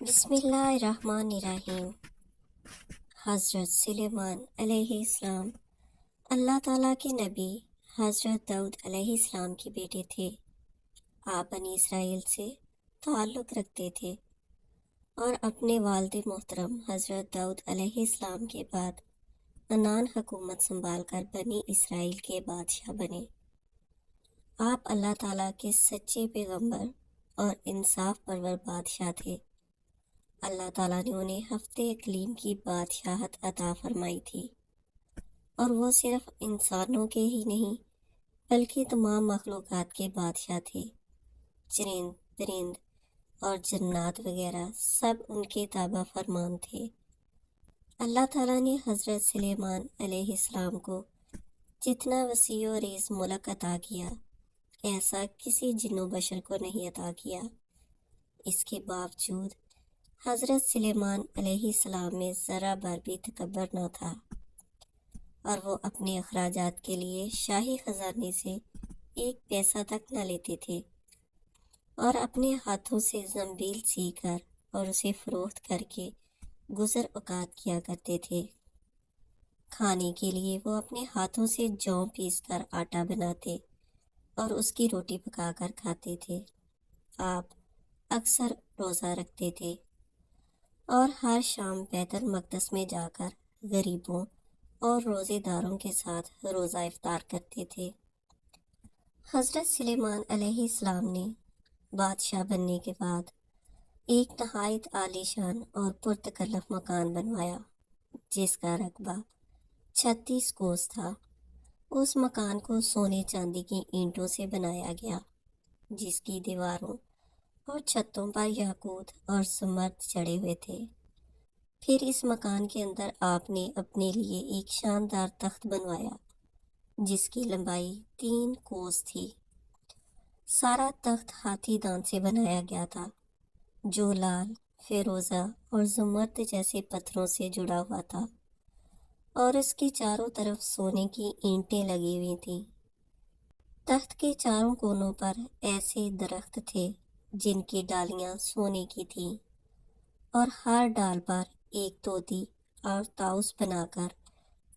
بسم اللہ الرحمن الرحیم۔ حضرت سلیمان علیہ السلام اللہ تعالیٰ کے نبی حضرت داؤد علیہ السلام کے بیٹے تھے۔ آپ بنی اسرائیل سے تعلق رکھتے تھے اور اپنے والد محترم حضرت داؤد علیہ السلام کے بعد عنان حکومت سنبھال کر بنی اسرائیل کے بادشاہ بنے۔ آپ اللہ تعالیٰ کے سچے پیغمبر اور انصاف پرور بادشاہ تھے۔ اللہ تعالیٰ نے انہیں ہفتے اقلیم کی بادشاہت عطا فرمائی تھی، اور وہ صرف انسانوں کے ہی نہیں بلکہ تمام مخلوقات کے بادشاہ تھے۔ چرند پرند اور جنات وغیرہ سب ان کے تابع فرمان تھے۔ اللہ تعالیٰ نے حضرت سلیمان علیہ السلام کو جتنا وسیع و ریز ملک عطا کیا، ایسا کسی جن و بشر کو نہیں عطا کیا۔ اس کے باوجود حضرت سلیمان علیہ السلام میں ذرا بھر بھی تکبر نہ تھا، اور وہ اپنے اخراجات کے لیے شاہی خزانے سے ایک پیسہ تک نہ لیتے تھے، اور اپنے ہاتھوں سے زنبیل سی کر اور اسے فروخت کر کے گزر اوقات کیا کرتے تھے۔ کھانے کے لیے وہ اپنے ہاتھوں سے جوں پیس کر آٹا بناتے اور اس کی روٹی پکا کر کھاتے تھے۔ آپ اکثر روزہ رکھتے تھے اور ہر شام بیت المقدس میں جا کر غریبوں اور روزے داروں کے ساتھ روزہ افطار کرتے تھے۔ حضرت سلیمان علیہ السلام نے بادشاہ بننے کے بعد ایک نہایت عالی شان اور پرتکلف مکان بنوایا، جس کا رقبہ 36 کوس تھا۔ اس مکان کو سونے چاندی کی اینٹوں سے بنایا گیا، جس کی دیواروں اور چھتوں پر یاقوت اور زمرد جڑے ہوئے تھے۔ پھر اس مکان کے اندر آپ نے اپنے لیے ایک شاندار تخت بنوایا، جس کی لمبائی 3 کوس تھی۔ سارا تخت ہاتھی دانت سے بنایا گیا تھا، جو لال، فیروزہ اور زمرد جیسے پتھروں سے جڑا ہوا تھا، اور اس کی چاروں طرف سونے کی اینٹیں لگی ہوئی تھیں۔ تخت کے چاروں کونوں پر ایسے درخت تھے جن کی ڈالیاں سونے کی تھیں، اور ہر ڈال پر ایک طوطی اور طاؤس بنا کر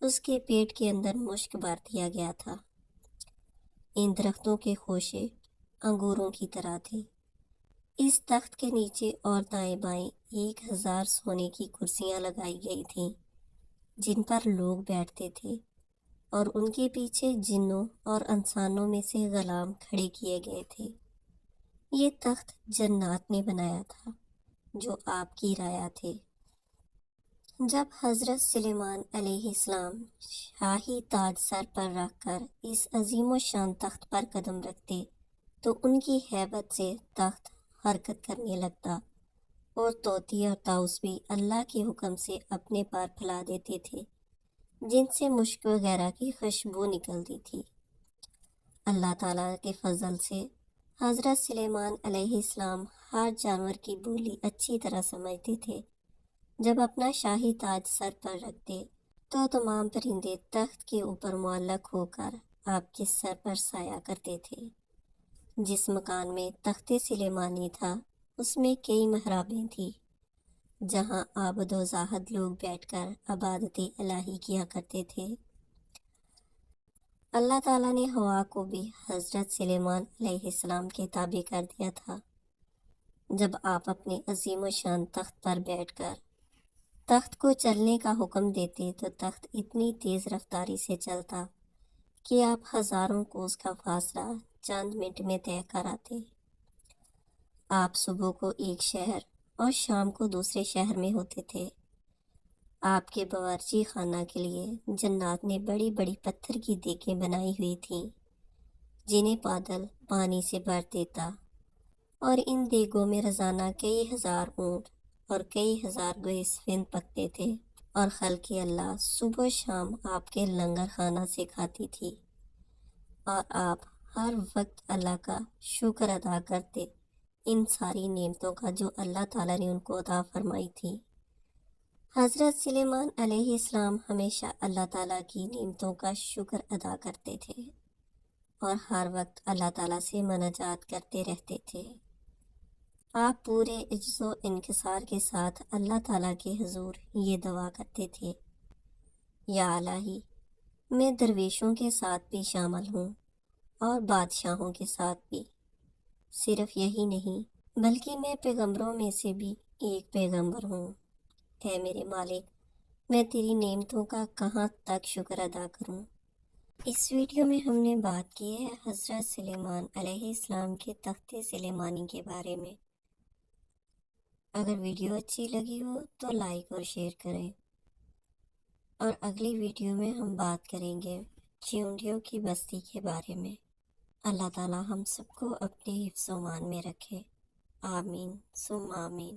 اس کے پیٹ کے اندر مشک بھر دیا گیا تھا۔ ان درختوں کے خوشے انگوروں کی طرح تھے۔ اس تخت کے نیچے اور دائیں بائیں 1000 سونے کی کرسیاں لگائی گئی تھیں، جن پر لوگ بیٹھتے تھے، اور ان کے پیچھے جنوں اور انسانوں میں سے غلام کھڑے کیے گئے تھے۔ یہ تخت جنات نے بنایا تھا، جو آپ کی رعایا تھے۔ جب حضرت سلیمان علیہ السلام شاہی تاج سر پر رکھ کر اس عظیم و شان تخت پر قدم رکھتے تو ان کی ہیبت سے تخت حرکت کرنے لگتا، اور طوطی اور طاؤس بھی اللہ کے حکم سے اپنے پر پھیلا دیتے تھے، جن سے مشک وغیرہ کی خوشبو نکلتی تھی۔ اللہ تعالیٰ کے فضل سے حضرت سلیمان علیہ السلام ہر جانور کی بولی اچھی طرح سمجھتے تھے۔ جب اپنا شاہی تاج سر پر رکھتے تو تمام پرندے تخت کے اوپر معلق ہو کر آپ کے سر پر سایہ کرتے تھے۔ جس مکان میں تخت سلیمانی تھا، اس میں کئی محرابیں تھیں، جہاں عابد و زاہد لوگ بیٹھ کر عبادت الہی کیا کرتے تھے۔ اللہ تعالیٰ نے ہوا کو بھی حضرت سلیمان علیہ السلام کے تابع کر دیا تھا۔ جب آپ اپنے عظیم و شان تخت پر بیٹھ کر تخت کو چلنے کا حکم دیتے تو تخت اتنی تیز رفتاری سے چلتا کہ آپ ہزاروں کوس کا فاصلہ چند منٹ میں طے کر آتے۔ آپ صبح کو ایک شہر اور شام کو دوسرے شہر میں ہوتے تھے۔ آپ کے باورچی خانہ کے لیے جنات نے بڑی بڑی پتھر کی دیگیں بنائی ہوئی تھیں، جنہیں بادل پانی سے بھر دیتا، اور ان دیگوں میں روزانہ کئی ہزار اونٹ اور کئی ہزار گوئے سفند پکتے تھے، اور خلق اللہ صبح و شام آپ کے لنگر خانہ سے کھاتی تھی، اور آپ ہر وقت اللہ کا شکر ادا کرتے ان ساری نعمتوں کا جو اللہ تعالیٰ نے ان کو عطا فرمائی تھی۔ حضرت سلیمان علیہ السلام ہمیشہ اللہ تعالیٰ کی نعمتوں کا شکر ادا کرتے تھے، اور ہر وقت اللہ تعالیٰ سے مناجات کرتے رہتے تھے۔ آپ پورے عجز و انکسار کے ساتھ اللہ تعالیٰ کے حضور یہ دعا کرتے تھے، یا الہی، میں درویشوں کے ساتھ بھی شامل ہوں اور بادشاہوں کے ساتھ بھی۔ صرف یہی نہیں بلکہ میں پیغمبروں میں سے بھی ایک پیغمبر ہوں۔ اے میرے مالک، میں تیری نعمتوں کا کہاں تک شکر ادا کروں۔ اس ویڈیو میں ہم نے بات کی ہے حضرت سلیمان علیہ السلام کے تخت سلیمانی کے بارے میں۔ اگر ویڈیو اچھی لگی ہو تو لائک اور شیئر کریں، اور اگلی ویڈیو میں ہم بات کریں گے چیونٹیوں کی بستی کے بارے میں۔ اللہ تعالیٰ ہم سب کو اپنے حفظ و امان میں رکھے، آمین ثم آمین۔